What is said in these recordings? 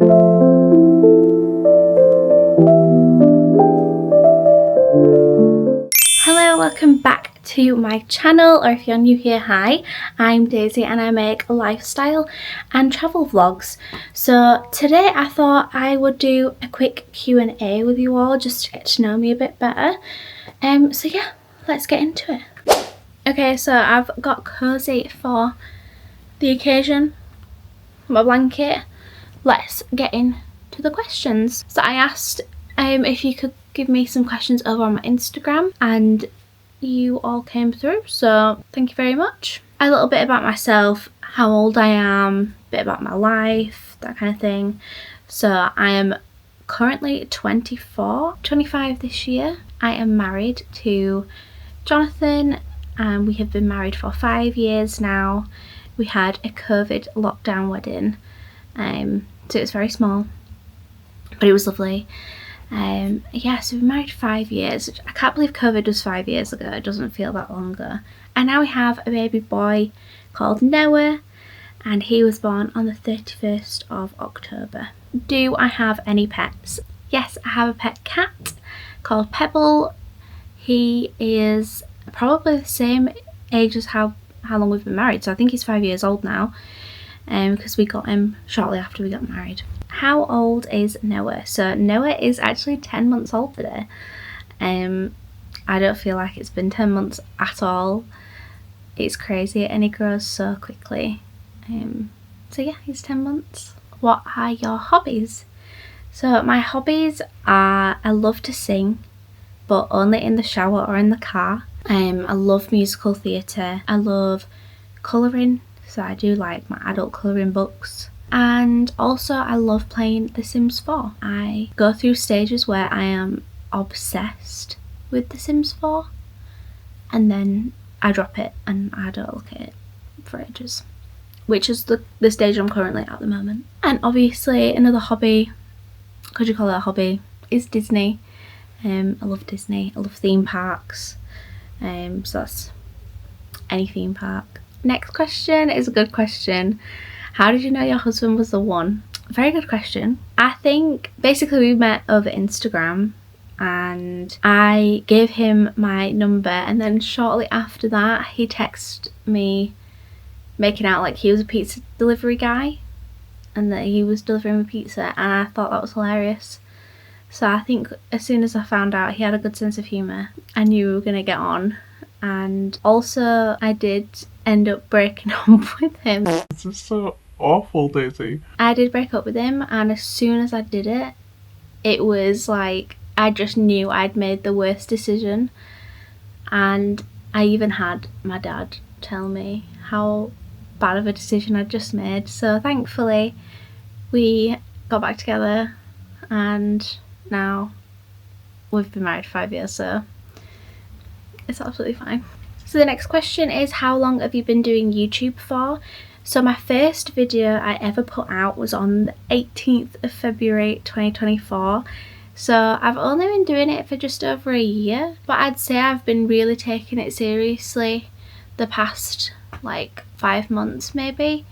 Hello, welcome back to my channel, or if you're new here, hi, I'm Daisy and I make lifestyle and travel vlogs. So today I thought I would do a quick Q&A with you all just to get to know me a bit better. So yeah, let's get into it. Okay, so I've got cozy for the occasion, my blanket. Let's get into the questions. So I asked if you could give me some questions over on my Instagram, and you all came through, so thank you very much. A little bit about myself, how old I am, a bit about my life, that kind of thing. So I am currently 24, 25 this year. I am married to Jonathan and we have been married for 5 years now. We had a COVID lockdown wedding, so it was very small, but it was lovely. Yeah, so we've been married 5 years. I can't believe COVID was 5 years ago. It doesn't feel that long ago. And now we have a baby boy called Noah, and he was born on the 31st of October. Do I have any pets? Yes, I have a pet cat called Pebble. He is probably the same age as how long we've been married, so I think he's 5 years old now, because we got him shortly after we got married. How old is Noah? So Noah is actually 10 months old today. I don't feel like it's been 10 months at all. It's crazy, and he grows so quickly. So yeah, he's 10 months. What are your hobbies? So my hobbies are, I love to sing, but only in the shower or in the car. I love musical theatre. I love colouring, so I do like my adult colouring books. And also I love playing The Sims 4. I go through stages where I am obsessed with The Sims 4, and then I drop it and I don't look at it for ages, which is the stage I'm currently at the moment. And obviously another hobby, could you call it a hobby, is Disney. I love Disney. I love theme parks. So that's any theme park. Next question is a good question. How did you know your husband was the one? Very good question. I think basically we met over Instagram and I gave him my number, and then shortly after that he texted me making out like he was a pizza delivery guy and that he was delivering me pizza, and I thought that was hilarious. So I think as soon as I found out he had a good sense of humour, I knew we were going to get on. And also I did end up breaking up with him. This is so awful, Daisy. I did break up with him, and as soon as I did it, it was like I just knew I'd made the worst decision. And I even had my dad tell me how bad of a decision I'd just made. So thankfully we got back together, and now we've been married 5 years, so it's absolutely fine. So the next question is, how long have you been doing YouTube for? So my first video I ever put out was on the 18th of February 2024. So I've only been doing it for just over a year, but I'd say I've been really taking it seriously the past like 5 months maybe.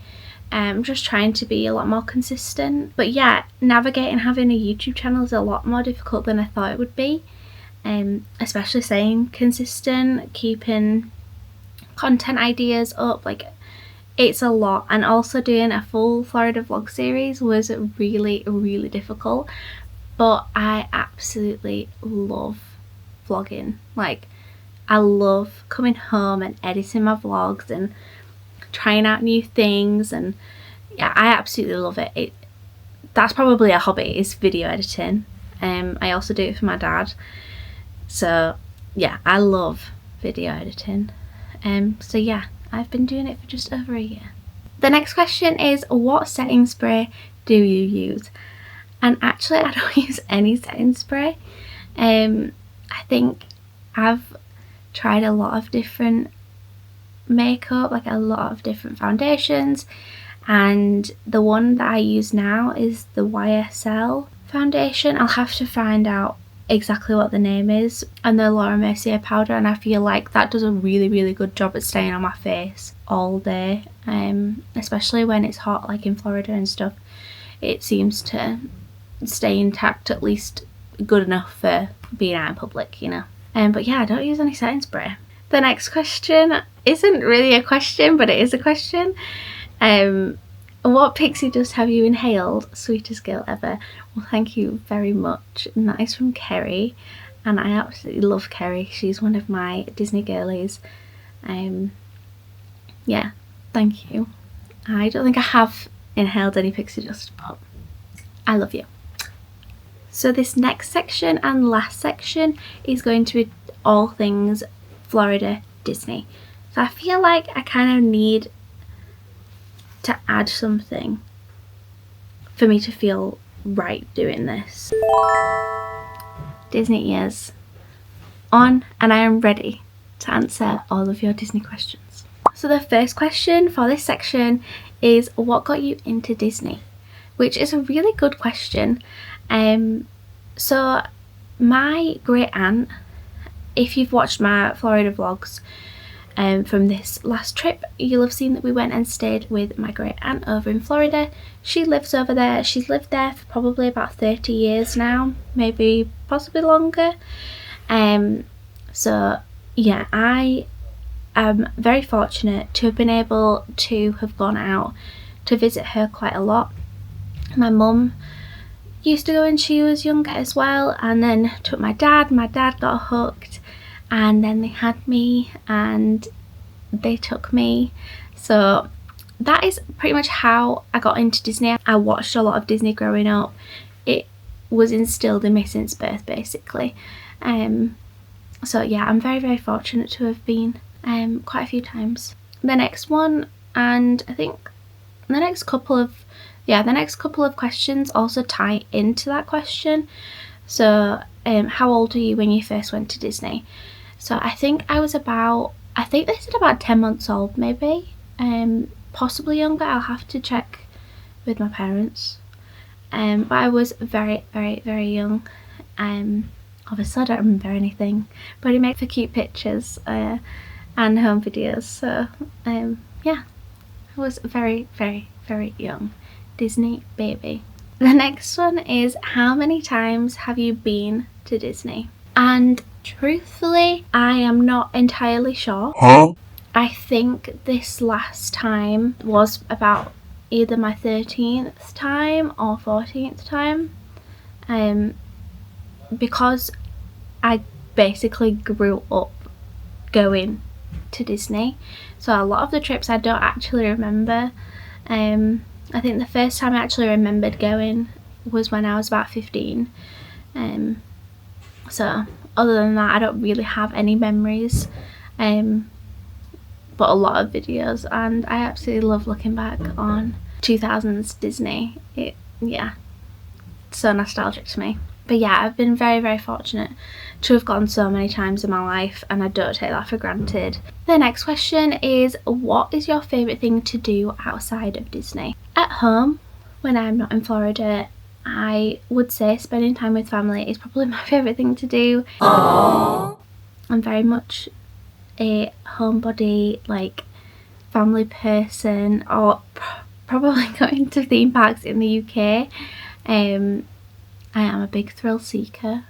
Just trying to be a lot more consistent. But yeah, navigating having a YouTube channel is a lot more difficult than I thought it would be. Especially staying consistent, keeping content ideas up, like it's a lot. And also doing a full Florida vlog series was really difficult, but I absolutely love vlogging. Like I love coming home and editing my vlogs and trying out new things, and yeah, I absolutely love it. That's probably a hobby, is video editing. I also do it for my dad. So yeah, I love video editing. So yeah, I've been doing it for just over a year. The next question is, what setting spray do you use? And actually I don't use any setting spray. I think I've tried a lot of different makeup, like a lot of different foundations, and the one that I use now is the YSL foundation. I'll have to find out exactly what the name is, and the Laura Mercier powder, and I feel like that does a really good job at staying on my face all day, especially when it's hot like in Florida and stuff. it seems to stay intact, at least good enough for being out in public, you know. But yeah, I don't use any setting spray. The next question isn't really a question, but it is a question. What pixie dust have you inhaled? Sweetest girl ever. Well, thank you very much. And that is from Kerry, and I absolutely love Kerry. She's one of my Disney girlies. Yeah, thank you. I don't think I have inhaled any pixie dust, but I love you. So this next section and last section is going to be all things Florida Disney. So I feel like I kind of need to add something for me to feel right doing this. Disney ears on, and I am ready to answer all of your Disney questions. So the first question for this section is, what got you into Disney? Which is a really good question. So my great aunt, if you've watched my Florida vlogs from this last trip, you'll have seen that we went and stayed with my great aunt over in Florida. She lives over there. She's lived there for probably about 30 years now, maybe possibly longer. So yeah, I am very fortunate to have been able to have gone out to visit her quite a lot. My mum used to go when she was younger as well, and then took my dad. My dad got hooked, and then they had me and they took me. So that is pretty much how I got into Disney. I watched a lot of Disney growing up. It was instilled in me since birth, basically. So yeah, I'm very, very fortunate to have been quite a few times. The next one, and I think the next couple of questions also tie into that question. So how old were you when you first went to Disney? So I think they said about 10 months old, maybe, possibly younger. I'll have to check with my parents. But I was very, very, very young. Obviously I don't remember anything, but it makes for cute pictures and home videos. So yeah, I was very, very, very young. Disney baby. The next one is, how many times have you been to Disney? And truthfully, I am not entirely sure. I think this last time was about either my 13th time or 14th time, because I basically grew up going to Disney, so a lot of the trips I don't actually remember. I think the first time I actually remembered going was when I was about 15. So other than that, I don't really have any memories, but a lot of videos, and I absolutely love looking back on 2000s Disney. Yeah, so nostalgic to me. But yeah, I've been very, very fortunate to have gone so many times in my life, and I don't take that for granted. The next question is, what is your favourite thing to do outside of Disney? At home, when I'm not in Florida, I would say spending time with family is probably my favourite thing to do. Aww. I'm very much a homebody, like family person, or probably going to theme parks in the UK. I am a big thrill seeker,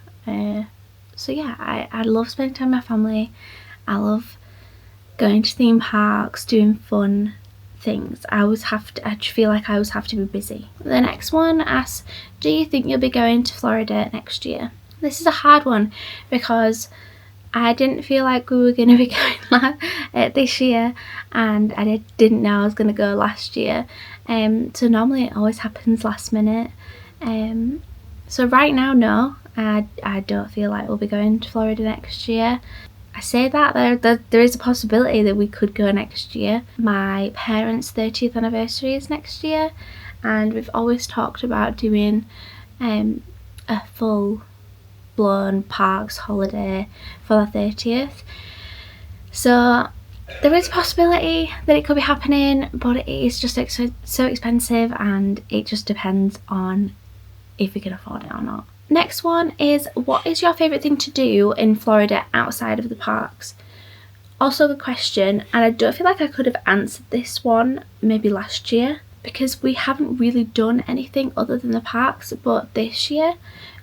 so yeah, I love spending time with my family. I love going to theme parks, doing fun things. I feel like I always have to be busy. The next one asks, do you think you'll be going to Florida next year? This is a hard one because I didn't feel like we were going to be going this year, and I didn't know I was going to go last year. So normally it always happens last minute. So right now, no, I don't feel like we'll be going to Florida next year. I say that there is a possibility that we could go next year. My parents' 30th anniversary is next year, and we've always talked about doing a full blown parks holiday for the 30th. So there is a possibility that it could be happening, but it is just so expensive, and it just depends on if we can afford it or not. Next one is, what is your favourite thing to do in Florida outside of the parks? Also a good question, and I don't feel like I could have answered this one maybe last year, because we haven't really done anything other than the parks, but this year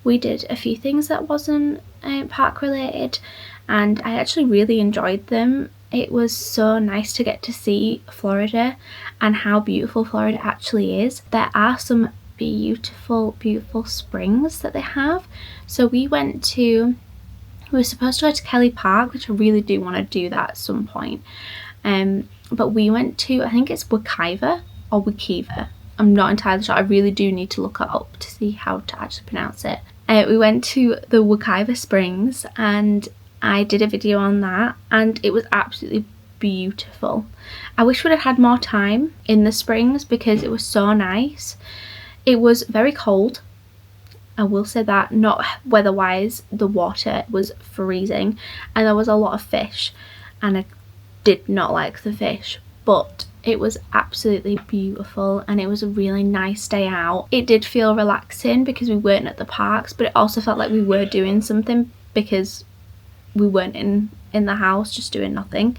we did a few things that wasn't park related, and I actually really enjoyed them. It was so nice to get to see Florida and how beautiful Florida actually is. There are some beautiful springs that they have. So we were supposed to go to Kelly Park, which I really do want to do that at some point, but we went to, I think it's Wekiva or Wekiva, I'm not entirely sure, I really do need to look it up to see how to actually pronounce it. We went to the Wekiva Springs and I did a video on that, and it was absolutely beautiful. I wish we'd have had more time in the springs because it was so nice. It was very cold, I will say that, not weather-wise. The water was freezing and there was a lot of fish, and I did not like the fish, but it was absolutely beautiful and it was a really nice day out. It did feel relaxing because we weren't at the parks, but it also felt like we were doing something because we weren't in the house just doing nothing.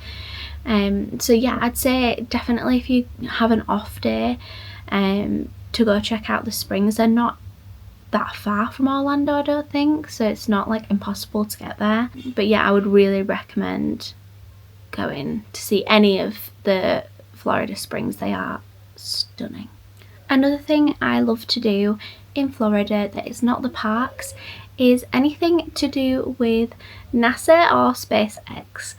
So yeah, I'd say definitely if you have an off day to go check out the springs. They're not that far from Orlando, I don't think, so it's not like impossible to get there. But yeah, I would really recommend going to see any of the Florida springs. They are stunning. Another thing I love to do in Florida that is not the parks is anything to do with NASA or SpaceX.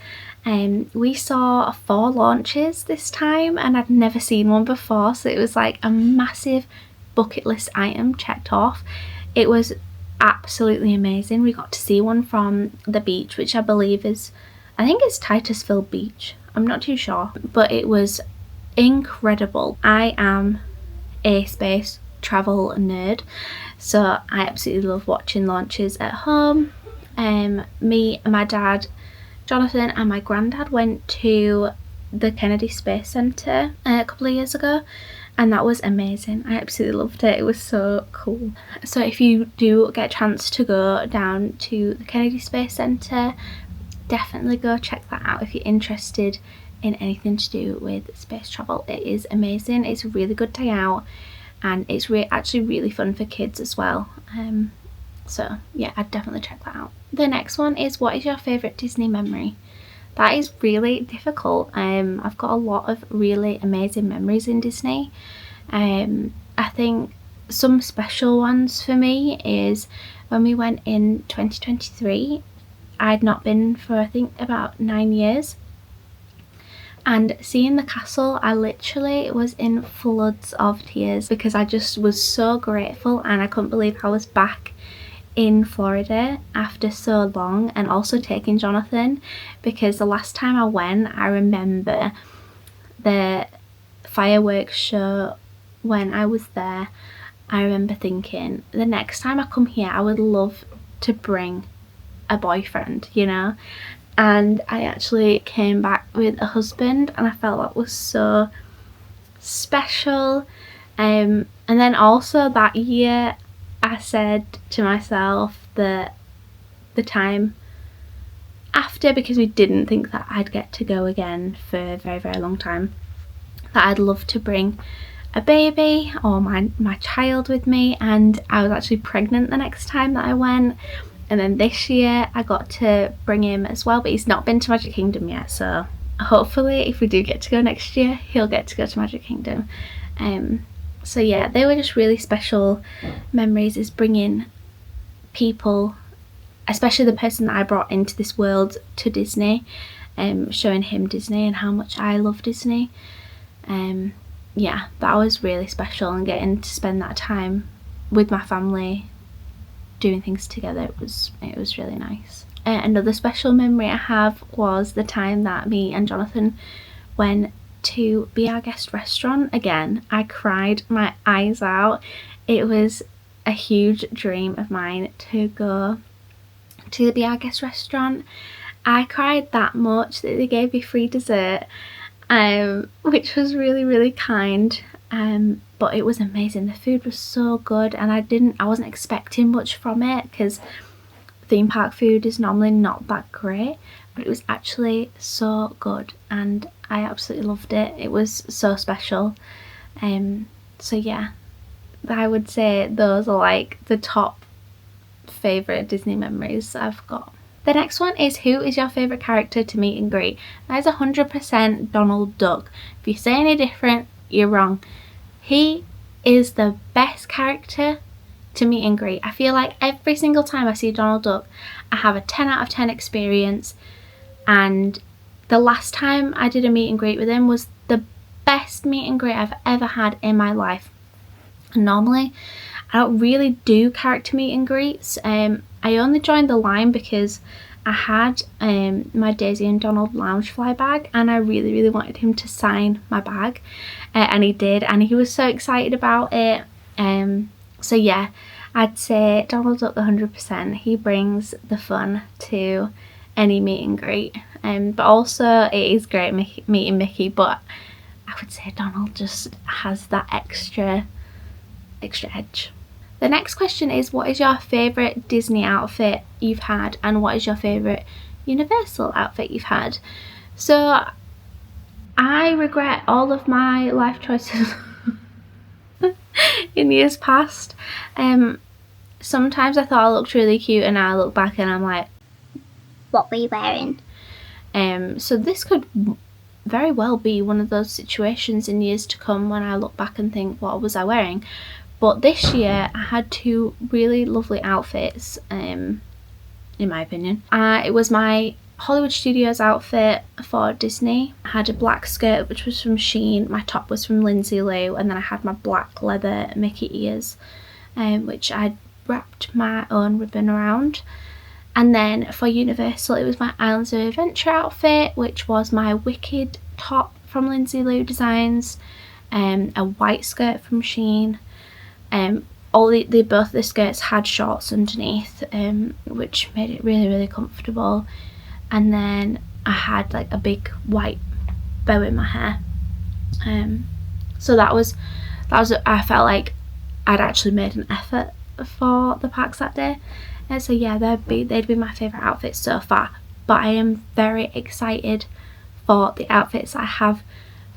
We saw 4 launches this time and I'd never seen one before, so it was like a massive bucket list item checked off. It was absolutely amazing. We got to see one from the beach, which I believe is, I think it's Titusville Beach, I'm not too sure, but it was incredible. I am a space travel nerd, so I absolutely love watching launches at home. Me and my dad, Jonathan, and my granddad went to the Kennedy Space Center a couple of years ago, and that was amazing. I absolutely loved it. It was so cool. So if you do get a chance to go down to the Kennedy Space Center, definitely go check that out if you're interested in anything to do with space travel. It is amazing. It's a really good day out, and it's actually really fun for kids as well. So yeah, I'd definitely check that out. The next one is, what is your favourite Disney memory? That is really difficult. I've got a lot of really amazing memories in Disney. I think some special ones for me is when we went in 2023. I'd not been for I think about 9 years, and seeing the castle, I literally was in floods of tears because I just was so grateful and I couldn't believe I was back in Florida after so long, and also taking Jonathan, because the last time I went, I remember the fireworks show when I was there. I remember thinking, the next time I come here I would love to bring a boyfriend, you know, and I actually came back with a husband and I felt that was so special. And then also that year I said to myself that the time after, because we didn't think that I'd get to go again for a very long time, that I'd love to bring a baby or my child with me, and I was actually pregnant the next time that I went. And then this year I got to bring him as well, but he's not been to Magic Kingdom yet, so hopefully if we do get to go next year he'll get to go to Magic Kingdom. So yeah, they were just really special memories, is bringing people, especially the person that I brought into this world, to Disney, showing him Disney and how much I love Disney. Yeah, that was really special, and getting to spend that time with my family doing things together, it was really nice. Another special memory I have was the time that me and Jonathan went to Be Our Guest restaurant again. I cried my eyes out. It was a huge dream of mine to go to the Be Our Guest restaurant. I cried that much that they gave me free dessert, which was really kind. But it was amazing. The food was so good, and I wasn't expecting much from it because theme park food is normally not that great, but it was actually so good and I absolutely loved it. It was so special. So yeah, I would say those are like the top favourite Disney memories I've got. The next one is, who is your favourite character to meet and greet? That is 100% Donald Duck. If you say any different, you're wrong. He is the best character to meet and greet. I feel like every single time I see Donald Duck, I have a 10 out of 10 experience, and the last time I did a meet and greet with him was the best meet and greet I've ever had in my life. Normally, I don't really do character meet and greets. I only joined the line because I had my Daisy and Donald Loungefly bag, and I really wanted him to sign my bag, and he did, and he was so excited about it. So yeah, I'd say Donald Duck 100%. He brings the fun to any meet and greet, but also it is great meeting Mickey, but I would say Donald just has that extra edge. The next question is, what is your favourite Disney outfit you've had, and what is your favourite Universal outfit you've had? So I regret all of my life choices in years past. Sometimes I thought I looked really cute, and now I look back and I'm like, what were you wearing? So this could very well be one of those situations in years to come when I look back and think, what was I wearing? But this year I had two really lovely outfits, in my opinion. It was my Hollywood Studios outfit for Disney. I had a black skirt which was from Shein, my top was from Lindsay Lou, and then I had my black leather Mickey ears, which I wrapped my own ribbon around. And then for Universal, it was my Islands of Adventure outfit, which was my Wicked top from Lindsay Lou Designs, a white skirt from Shein. Both the skirts had shorts underneath, which made it really comfortable. And then I had like a big white bow in my hair. So that was I felt like I'd actually made an effort for the parks that day. So yeah, they'd be my favourite outfits so far. But I am very excited for the outfits I have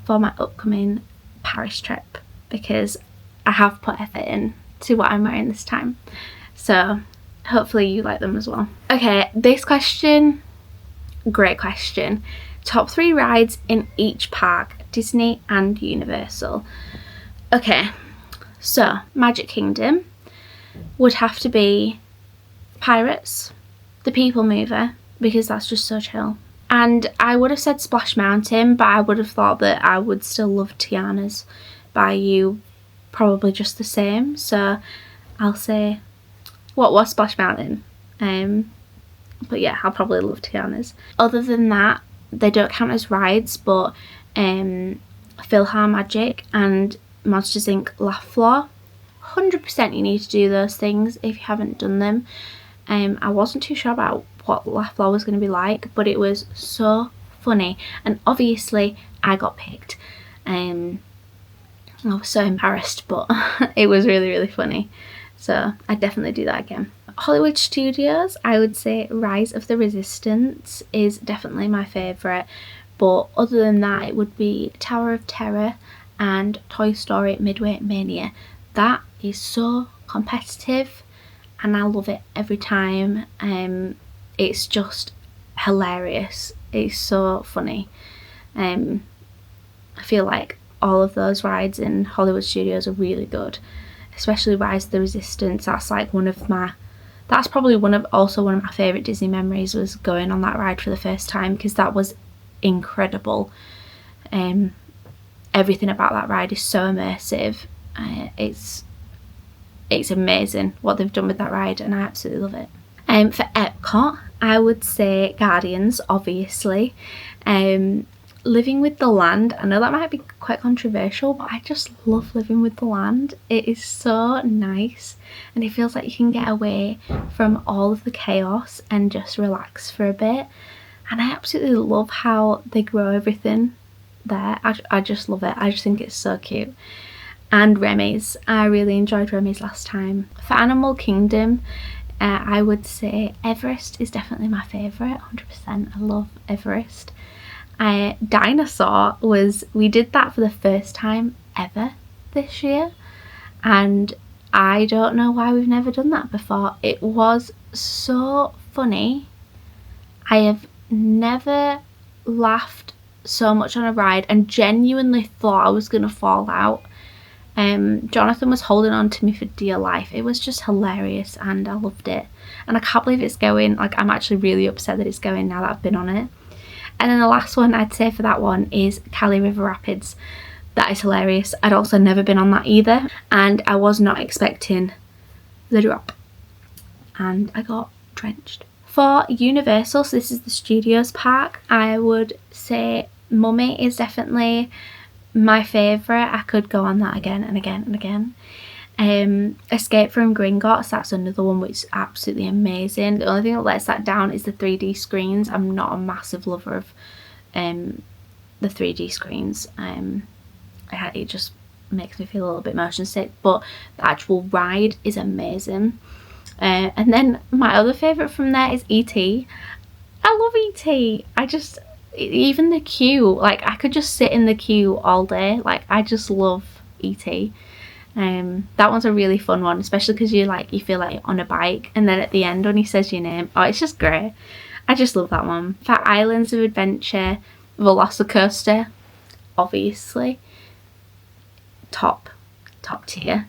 for my upcoming Paris trip, because I have put effort in to what I'm wearing this time. So hopefully you like them as well. Okay, this question, great question. Top 3 rides in each park, Disney and Universal. Okay, so Magic Kingdom would have to be Pirates, the People Mover, because that's just so chill. And I would have said Splash Mountain, but I would have thought that I would still love Tiana's Bayou probably just the same, so I'll say what was Splash Mountain. But yeah, I'll probably love Tiana's. Other than that, they don't count as rides, but PhilharMagic and Monsters Inc. Laugh Floor, 100% you need to do those things if you haven't done them. I wasn't too sure about what Laugh Floor was going to be like, but it was so funny, and obviously I got picked. I was so embarrassed, but it was really funny, so I'd definitely do that again. Hollywood Studios, I would say Rise of the Resistance is definitely my favourite, but other than that it would be Tower of Terror and Toy Story Midway Mania. That is so competitive and I love it every time. It's just hilarious, it's so funny. I feel like all of those rides in Hollywood Studios are really good, especially Rise of the Resistance. That's like that's probably one of my favourite Disney memories, was going on that ride for the first time, because that was incredible. Everything about that ride is so immersive. It's amazing what they've done with that ride, and I absolutely love it. For Epcot, I would say Guardians, obviously. Living with the Land, I know that might be quite controversial, but I just love Living with the Land. It is so nice, and it feels like you can get away from all of the chaos and just relax for a bit. And I absolutely love how they grow everything there. I just love it. I just think it's so cute. And Remy's, I really enjoyed Remy's last time. For Animal Kingdom, I would say Everest is definitely my favourite, 100%. I love Everest. Dinosaur we did that for the first time ever this year, and I don't know why we've never done that before. It was so funny. I have never laughed so much on a ride and genuinely thought I was going to fall out. Jonathan was holding on to me for dear life. It was just hilarious and I loved it. And I can't believe it's going. Like, I'm actually really upset that it's going now that I've been on it. And then the last one I'd say for that one is Cali River Rapids. That is hilarious. I'd also never been on that either, and I was not expecting the drop, and I got drenched. For Universal, so this is the Studios park, I would say Mummy is definitely my favourite. I could go on that again and again and again. Escape from Gringotts, that's another one which is absolutely amazing. The only thing that lets that down is the 3D screens. I'm not a massive lover of the 3D screens. It just makes me feel a little bit motion sick, but the actual ride is amazing. And then my other favourite from there is E.T. I love E.T. Even the queue, like I could just sit in the queue all day. Like, I just love E.T. That one's a really fun one, especially because you feel like you're on a bike, and then at the end when he says your name, oh, it's just great. I just love that one. For Islands of Adventure, Velocicoaster, obviously top tier.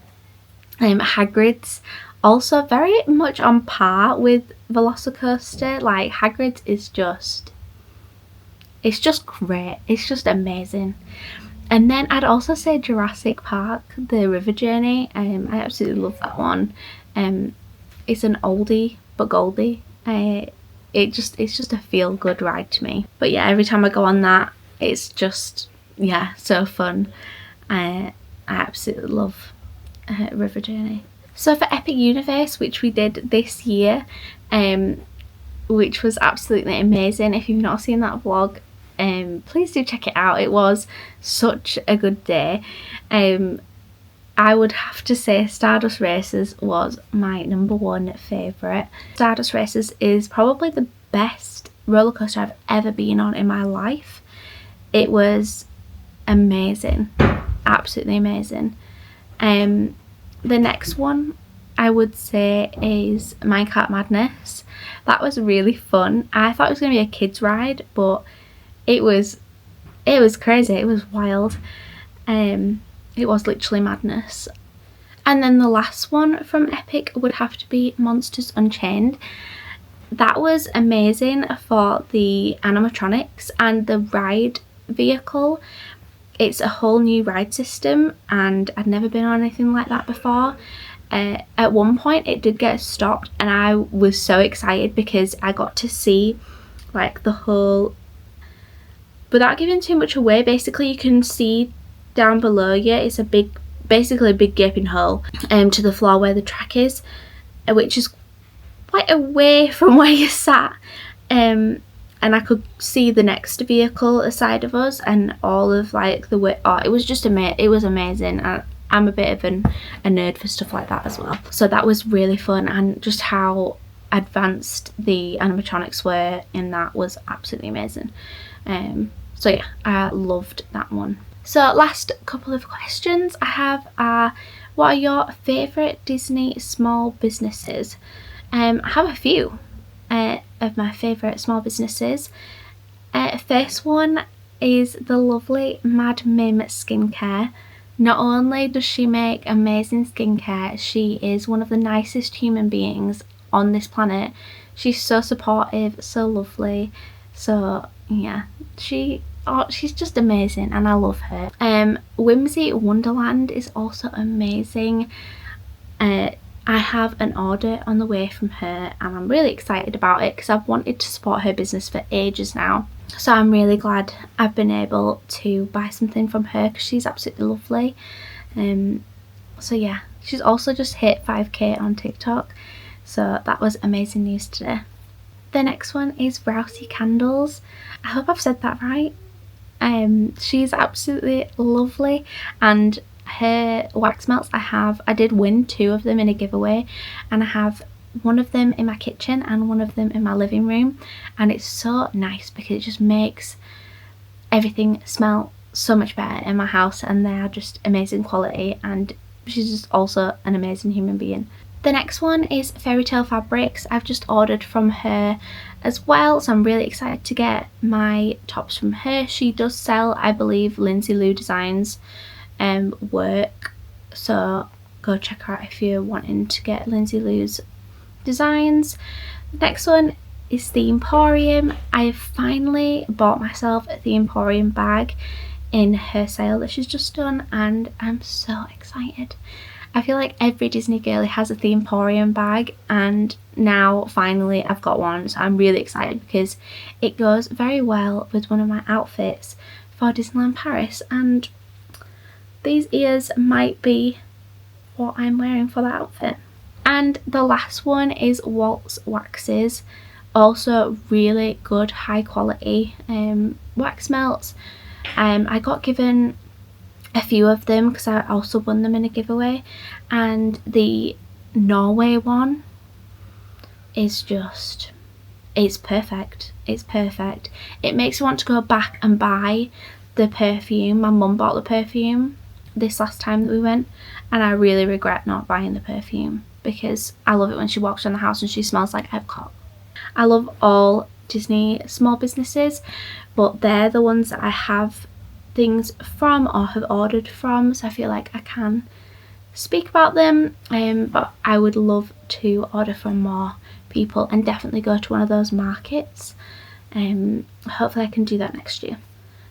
Hagrid's also very much on par with Velocicoaster. Like, Hagrid's is just, it's just great, it's just amazing. And then I'd also say Jurassic Park, the river journey. I absolutely love that one. It's an oldie but goldie. It's just a feel good ride to me. But yeah, every time I go on that, it's just, yeah, so fun. I absolutely love river journey. So for Epic Universe, which we did this year, which was absolutely amazing. If you've not seen that vlog, please do check it out. It was such a good day. I would have to say Stardust Races was my #1 favourite. Stardust Races is probably the best roller coaster I've ever been on in my life. It was amazing, absolutely amazing. The next one I would say is Minecart Madness. That was really fun. I thought it was going to be a kids ride, but it was crazy. It was wild. It was literally madness. And then the last one from Epic would have to be Monsters Unchained. That was amazing for the animatronics and the ride vehicle. It's a whole new ride system and I'd never been on anything like that before. At one point it did get stopped and I was so excited because I got to see like the whole, without giving too much away, basically you can see down below you, it's basically a big gaping hole to the floor where the track is, which is quite away from where you sat. And I could see the next vehicle aside of us and all of like the way, oh, it was just it was amazing. I'm a bit of a nerd for stuff like that as well, so that was really fun, and just how advanced the animatronics were in that was absolutely amazing. So yeah, I loved that one. So last couple of questions I have are, what are your favourite Disney small businesses? I have a few of my favourite small businesses. First one is the lovely Mad Mim Skincare. Not only does she make amazing skincare, she is one of the nicest human beings on this planet. She's so supportive, so lovely. So yeah, she's just amazing and I love her. Whimsy Wonderland is also amazing. I have an order on the way from her and I'm really excited about it because I've wanted to support her business for ages now. So I'm really glad I've been able to buy something from her because she's absolutely lovely. So yeah, she's also just hit 5k on TikTok, so that was amazing news today. The next one is Rousey Candles. I hope I've said that right. She's absolutely lovely, and her wax melts I did win 2 of them in a giveaway, and I have one of them in my kitchen and one of them in my living room, and it's so nice because it just makes everything smell so much better in my house, and they are just amazing quality, and she's just also an amazing human being. The next one is Fairy Tale Fabrics. I've just ordered from her as well, so I'm really excited to get my tops from her. She does sell, I believe, Lindsay Lou Designs work, so go check her out if you're wanting to get Lindsay Lou's designs. The next one is The Emporium. I've finally bought myself the Emporium bag in her sale that she's just done, and I'm so excited. I feel like every Disney girlie has a The Emporium bag, and now finally I've got one, so I'm really excited because it goes very well with one of my outfits for Disneyland Paris, and these ears might be what I'm wearing for that outfit. And the last one is Waltz Waxes. Also really good high quality wax melts. I got given a few of them because I also won them in a giveaway, and the Norway one is just, it's perfect. It's perfect. It makes me want to go back and buy the perfume. My mum bought the perfume this last time that we went, and I really regret not buying the perfume because I love it when she walks around the house and she smells like Epcot. I love all Disney small businesses, but they're the ones that I have things from or have ordered from, so I feel like I can speak about them, but I would love to order from more people and definitely go to one of those markets. Hopefully I can do that next year.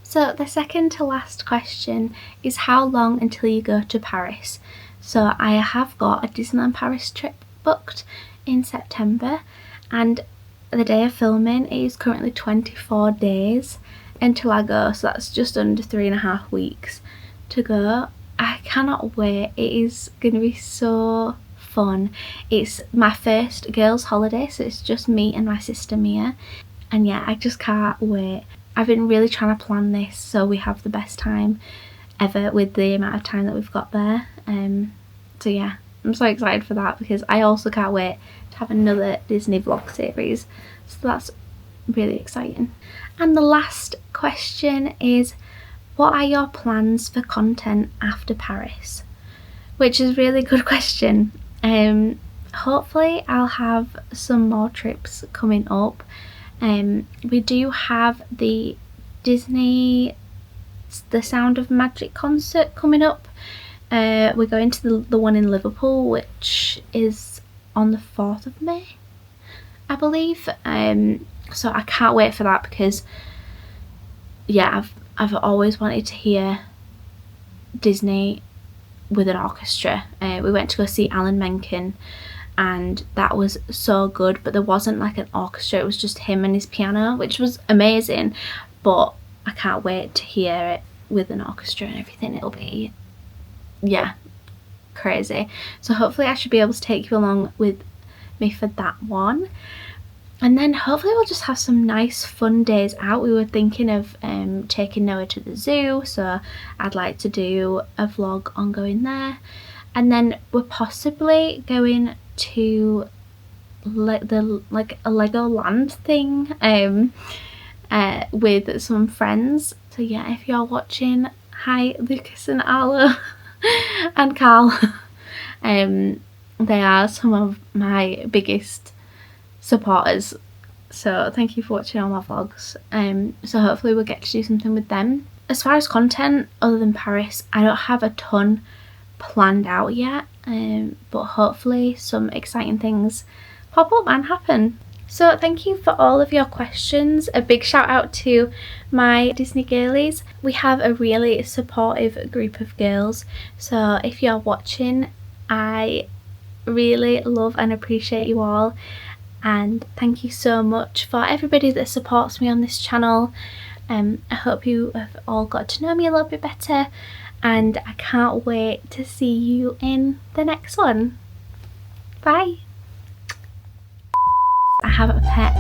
So the second to last question is how long until you go to Paris? So I have got a Disneyland Paris trip booked in September, and the day of filming is currently 24 days until I go, so that's just under 3.5 weeks to go. I cannot wait. It is going to be so fun. It's my first girls' holiday, so it's just me and my sister Mia, and yeah, I just can't wait. I've been really trying to plan this so we have the best time ever with the amount of time that we've got there. So yeah, I'm so excited for that because I also can't wait to have another Disney vlog series, so that's really exciting. And the last question is, what are your plans for content after Paris? Which is a really good question. Hopefully I'll have some more trips coming up. We do have the Disney The Sound of Magic concert coming up. We're going to the one in Liverpool, which is on the 4th of May, I believe. So I can't wait for that because yeah, I've always wanted to hear Disney with an orchestra. We went to go see Alan Menken, and that was so good, but there wasn't like an orchestra, it was just him and his piano, which was amazing, but I can't wait to hear it with an orchestra and everything. It'll be, yeah, crazy. So hopefully I should be able to take you along with me for that one, and then hopefully we'll just have some nice fun days out. We were thinking of taking Noah to the zoo, so I'd like to do a vlog on going there, and then we're possibly going to like a Legoland thing with some friends. So yeah, if you're watching, hi Lucas and Arlo and Carl. They are some of my biggest supporters, so thank you for watching all my vlogs. So hopefully we'll get to do something with them. As far as content other than Paris, I don't have a ton planned out yet, but hopefully some exciting things pop up and happen. So thank you for all of your questions. A big shout out to my Disney girlies. We have a really supportive group of girls, so if you're watching, I really love and appreciate you all, and thank you so much for everybody that supports me on this channel. I hope you have all got to know me a little bit better, and I can't wait to see you in the next one. Bye. I have a pet.